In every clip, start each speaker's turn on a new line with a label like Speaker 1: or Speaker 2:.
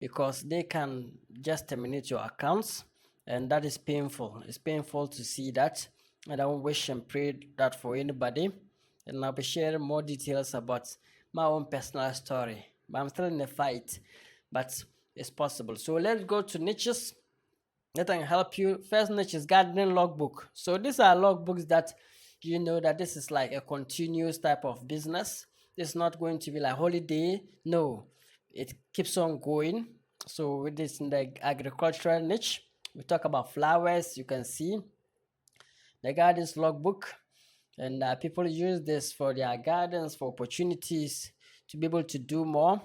Speaker 1: because they can just terminate your accounts, and that is painful. It's painful to see that. I don't wish and pray that for anybody. And I'll be sharing more details about my own personal story. But I'm still in the fight, but it's possible. So let's go to niches that can help you. First niche is gardening logbook. So these are logbooks that you know that this is like a continuous type of business. It's not going to be like holiday. No, it keeps on going. So with this in the agricultural niche, we talk about flowers. You can see the gardens logbook, and people use this for their gardens, for opportunities to be able to do more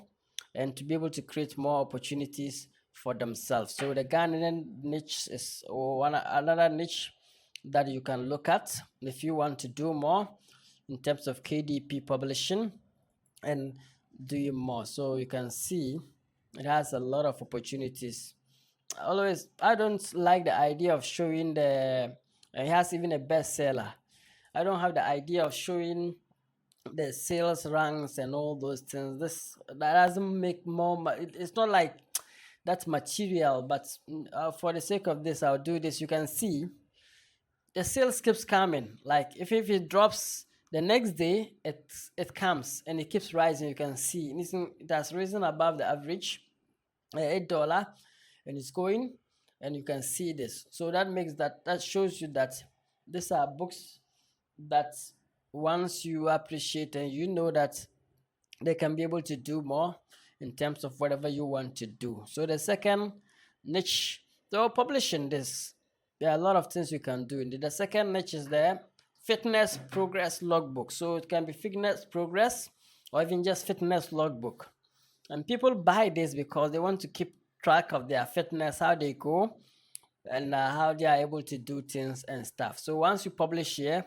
Speaker 1: and to be able to create more opportunities for themselves. So the gardening niche is another niche that you can look at if you want to do more in terms of KDP publishing and doing more. So you can see it has a lot of opportunities. Always, I don't like the idea of showing the. It has even a bestseller. I don't have the idea of showing the sales ranks and all those things. This that doesn't make more. It's not like that's material, but for the sake of this, I'll do this. You can see the sales keeps coming. Like if it drops the next day, it comes and it keeps rising. You can see it has risen above the average, $8, and it's going, and you can see this. So that shows you that these are books that once you appreciate and you know that they can be able to do more in terms of whatever you want to do. So the second niche, so publishing this, there are a lot of things you can do. The second niche is the fitness progress logbook. So it can be fitness progress or even just fitness logbook. And people buy this because they want to keep track of their fitness, how they go, and how they are able to do things and stuff. So once you publish here,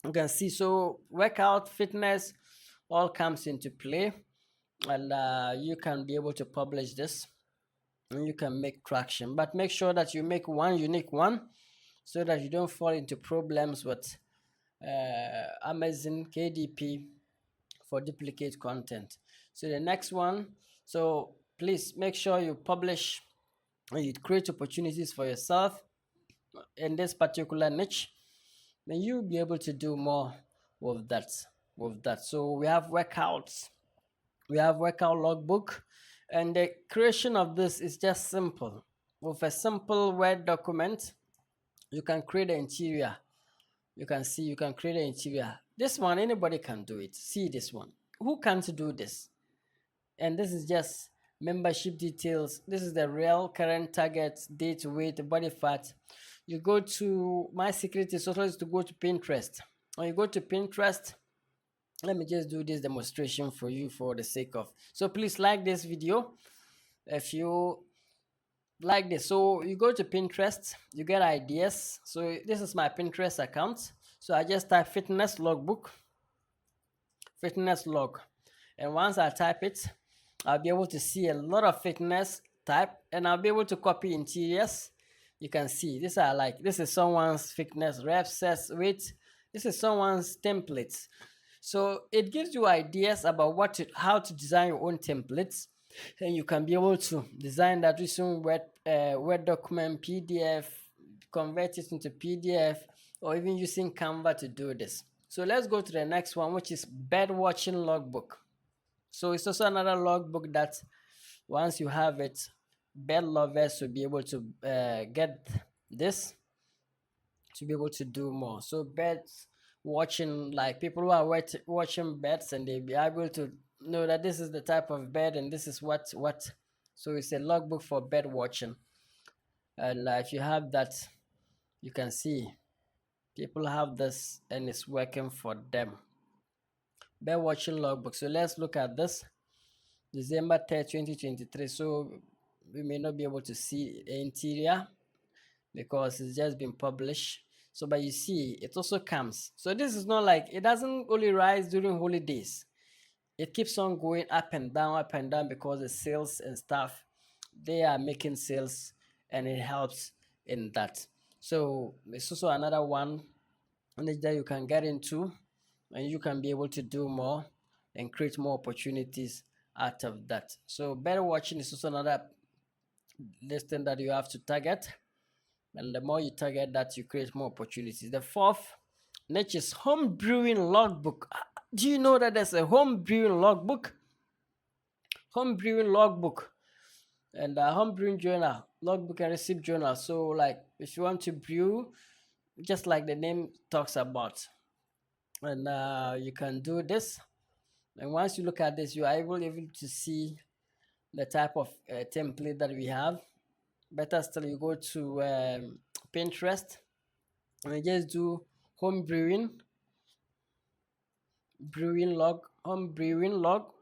Speaker 1: you can see, so workout, fitness, all comes into play, and you can be able to publish this and you can make traction. But make sure that you make one unique one so that you don't fall into problems with Amazon KDP for duplicate content. So the next one, so please make sure you publish and you create opportunities for yourself in this particular niche, then you'll be able to do more with that. So we have workouts, we have workout logbook, and the creation of this is just simple. With a simple Word document, you can create the interior. You can see, you can create an interior. This one, anybody can do it. See this one. Who can't do this? And this is just membership details. This is the real current target, date, weight, body fat. You go to my secret is also to go to Pinterest. When you go to Pinterest, let me just do this demonstration for you for the sake of. So please like this video if you like this. So you go to Pinterest, you get ideas. So this is my Pinterest account. So I just type fitness logbook, fitness log, and once I type it, I'll be able to see a lot of fitness type, and I'll be able to copy interiors. You can see these are like, this is someone's fitness rep sets weight. This is someone's templates. So it gives you ideas about how to design your own templates, and you can be able to design that using Word document, PDF, convert it into PDF, or even using Canva to do this. So let's go to the next one, which is bird watching logbook. So it's also another logbook that once you have it, bird lovers will be able to get this to be able to do more. So birds watching, like people who are watching birds, and they'll be able to know that this is the type of bird and this is what. So it's a logbook for bird watching, and if you have that, you can see people have this and it's working for them. Bird watching logbook. So let's look at this. December 3rd, 2023. So we may not be able to see the interior because it's just been published. So, but you see, it also comes. So this is not like, it doesn't only rise during holidays. It keeps on going up and down because the sales and stuff, they are making sales and it helps in that. So it's also another one that you can get into and you can be able to do more and create more opportunities out of that. So better watching is also another listing that you have to target, and the more you target that, you create more opportunities. The fourth niche is home brewing logbook. Do you know that there's a home brewing logbook? Home brewing logbook and home brewing journal, logbook and receipt journal. So like if you want to brew, just like the name talks about, and you can do this. And once you look at this, you are able to see the type of template that we have. Better still, you go to Pinterest and you just do home brewing log, home brewing log.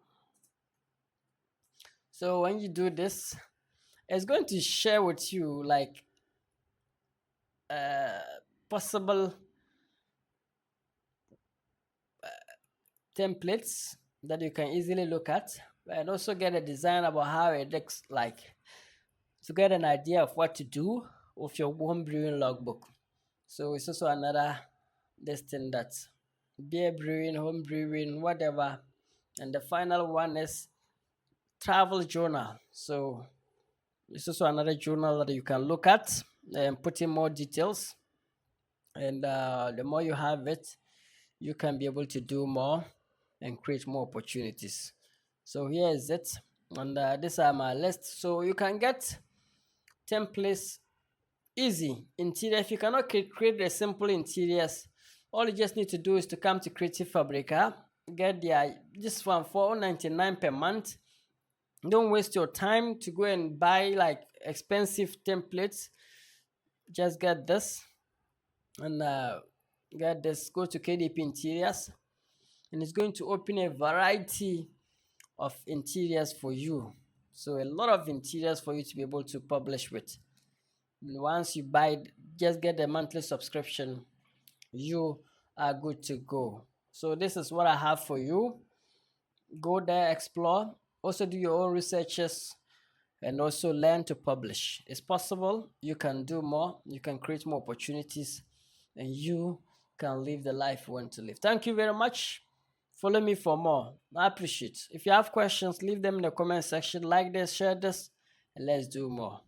Speaker 1: So when you do this, it's going to share with you like possible templates that you can easily look at, and also get a design about how it looks like, to get an idea of what to do with your home brewing logbook. So it's also another this thing that beer brewing, home brewing, whatever. And the final one is travel journal. So it's also another journal that you can look at and put in more details. And the more you have it, you can be able to do more and create more opportunities. So here is it, and these are my list. So you can get templates easy. Interior, if you cannot create the simple interiors, all you just need to do is to come to Creative Fabrica, get this one for $4.99 per month. Don't waste your time to go and buy like expensive templates. Just get this and get this. Go to KDP Interiors, and it's going to open a variety of interiors for you. So a lot of interiors for you to be able to publish with. And once you buy, just get a monthly subscription, you are good to go. So this is what I have for you. Go there, explore, also do your own researches, and also learn to publish. It's possible. You can do more. You can create more opportunities, and you can live the life you want to live. Thank you very much. Follow me for more. I appreciate. If you have questions, leave them in the comment section. Like this, share this, and let's do more.